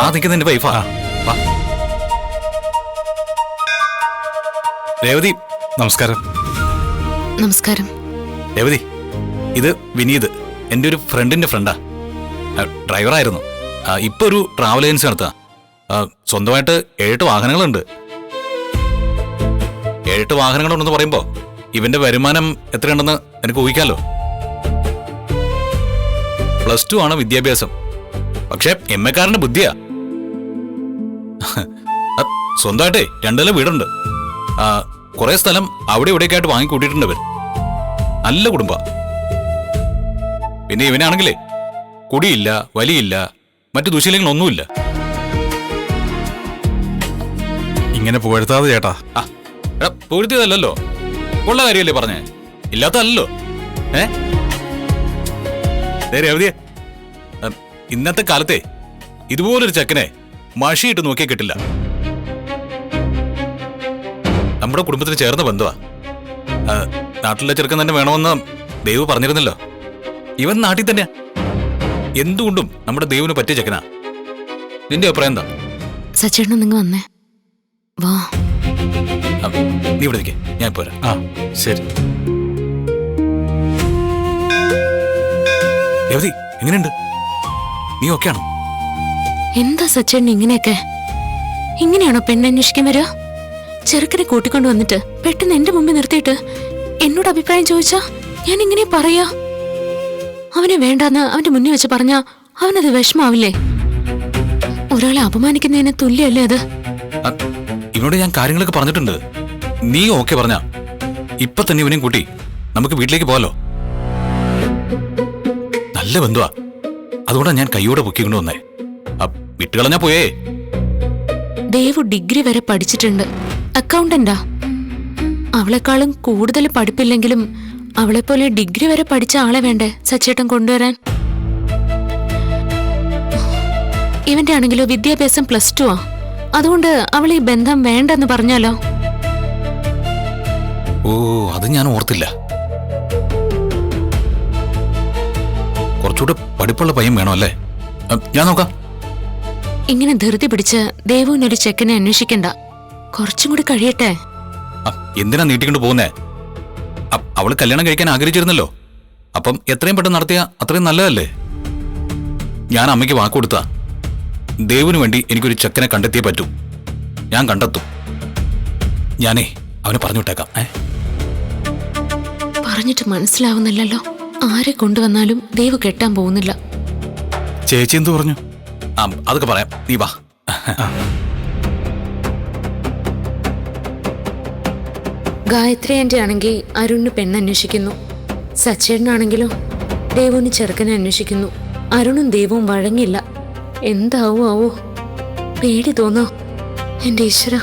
ആ നിൽക്കുന്ന എന്റെ വൈഫാ. വാ രേവതി. നമസ്കാരം. നമസ്കാരം. രേവതി, ഇത് വിനീത്, എൻ്റെ ഒരു ഫ്രണ്ടിന്റെ ഫ്രണ്ടാ. ഡ്രൈവറായിരുന്നു. ഇപ്പൊ ഒരു ട്രാവൽ ഏജൻസി നടത്തുക. സ്വന്തമായിട്ട് 7 വാഹനങ്ങളുണ്ട്. 7 വാഹനങ്ങളുണ്ടെന്ന് പറയുമ്പോ ഇവന്റെ വരുമാനം എത്രയുണ്ടെന്ന് എനിക്ക് ഊഹിക്കാലോ. +2 ആണ് വിദ്യാഭ്യാസം. പക്ഷെ MA-ക്കാരന്റെ ബുദ്ധിയാ. സ്വന്തമായിട്ടേ 2 നില വീടുണ്ട്. കുറെ സ്ഥലം അവിടെ ഇവിടെയൊക്കെ ആയിട്ട് വാങ്ങിക്കൂട്ടിയിട്ടുണ്ട് ഇവൻ. നല്ല കുടുംബ. പിന്നെ ഇവനാണെങ്കിലേ കുടിയില്ല, വലിയില്ല, മറ്റു ദുശീലങ്ങളൊന്നുമില്ല. ഇങ്ങനെ പുകഴ്ത്താതെ ചേട്ടാ. പൊഴുത്തിയതല്ലോ, ഉള്ള കാര്യമല്ലേ പറഞ്ഞേ, ഇല്ലാത്തതല്ലോ. രേവതിയെ, ഇന്നത്തെ കാലത്തെ ഇതുപോലൊരു ചെക്കനെ മഷിയിട്ട് നോക്കിയാൽ കിട്ടില്ല. നമ്മുടെ കുടുംബത്തിന് ചേർന്ന ബന്ധുവാ. നാട്ടിലെ ചെറുക്കൻ തന്നെ വേണമെന്ന് ദേവ് പറഞ്ഞിരുന്നല്ലോ. ഇവൻ നാട്ടിൽ തന്നെയാ. എന്തുകൊണ്ടും നമ്മുടെ ദേവിന് പറ്റിയ ചെക്കനാ. നിന്റെ അഭിപ്രായം എന്താ? സച്ചേട്ടൻ നിങ്ങൾ വന്നേ. വാ. നീ ഇവിടെ നിൽക്കേ, ഞാൻ പോരാ. ശരി. രേവതി, എങ്ങനെയുണ്ട്? നീ ഓക്കെയാണോ? എന്താ സച്ചേട്ടൻ ഇങ്ങനെയൊക്കെ? ഇങ്ങനെയാണോ പെണ്ണന്വേഷിക്കാൻ വരിക? ചെറുക്കനെ കൂട്ടിക്കൊണ്ടു വന്നിട്ട് പെട്ടെന്ന് എന്റെ മുമ്പിൽ നിർത്തിയിട്ട് എന്നോട് അഭിപ്രായം ചോദിച്ചാ ഞാൻ ഇങ്ങനെ പറയാ? അവനെ വേണ്ടാന്ന് അവന്റെ മുന്നിൽ വെച്ച് പറഞ്ഞാ അവനത് വിഷമാവില്ലേ? ഒരാളെ അപമാനിക്കുന്നതിന് തുല്യല്ലേ അത്? ഇവനോട് ഞാൻ കാര്യങ്ങളൊക്കെ പറഞ്ഞിട്ടുണ്ട്. നീ ഓക്കെ പറഞ്ഞ ഇപ്പൊ തന്നെ ഇവനെയും കൂട്ടി നമുക്ക് വീട്ടിലേക്ക് പോകാലോ. നല്ല ബന്ധുവാ. അതുകൊണ്ടാണ് ഞാൻ കൈയോടെ പൊക്കിക്കൊണ്ട് വന്നേ. വിട്ടുകളഞ്ഞാ പോയേ. ദേവു ഡിഗ്രി വരെ പഠിച്ചിട്ടുണ്ട്. അക്കൗണ്ടന്റാ. അവളെക്കാളും കൂടുതൽ പഠിപ്പില്ലെങ്കിലും അവളെപ്പോലെ ഡിഗ്രി വരെ പഠിച്ച ആളെ വേണ്ടേ സച്ചേട്ടൻ കൊണ്ടുവരാൻ? ഇവന്റെ ആണെങ്കിലോ വിദ്യാഭ്യാസം +2 ആ. അതുകൊണ്ട് അവൾ ഈ ബന്ധം വേണ്ടെന്ന് പറഞ്ഞാലോ? ഓ, അത് ഞാൻ ഓർത്തില്ല. കുറച്ചുകൂടെ പഠിപ്പുള്ള പയ്യൻ വേണോ അല്ലേ? ഞാൻ നോക്കാം. ഇങ്ങനെ ധൃതി പിടിച്ച് ദേവുവിനൊരു ചെക്കനെ അന്വേഷിക്കണ്ട. കുറച്ചും കൂടി കഴിയട്ടെ. എന്തിനാ നീട്ടിക്കൊണ്ട് പോകുന്നേ? അവള് കല്യാണം കഴിക്കാൻ ആഗ്രഹിച്ചിരുന്നല്ലോ. അപ്പം എത്രയും പെട്ടെന്ന് നടത്തിയ അത്രയും നല്ലതല്ലേ? ഞാൻ അമ്മയ്ക്ക് വാക്കുകൊടുത്താ ദേവിന് വേണ്ടി എനിക്കൊരു ചെക്കനെ കണ്ടെത്തിയേ പറ്റൂ. ഞാൻ കണ്ടെത്തും. ഞാനേ അവനെ പറഞ്ഞു വിട്ടേക്കാം. പറഞ്ഞിട്ട് മനസ്സിലാവുന്നില്ലല്ലോ. ആരെ കൊണ്ടുവന്നാലും ദേവ് കെട്ടാൻ പോകുന്നില്ല. ചേച്ചി എന്തു പറഞ്ഞു? അതൊക്കെ പറയാം, നീ വാ. ഗായത്രി ആന്റി ആണെങ്കിൽ അരുണിന് പെണ്ണന്വേഷിക്കുന്നു. സച്ചേട്ടനാണെങ്കിലോ ദേവുവിന് ചെറുക്കനെ അന്വേഷിക്കുന്നു. അരുണും ദേവും വഴങ്ങില്ല. എന്താവോ ആവോ, പേടി തോന്നോ എന്റെ ഈശ്വര.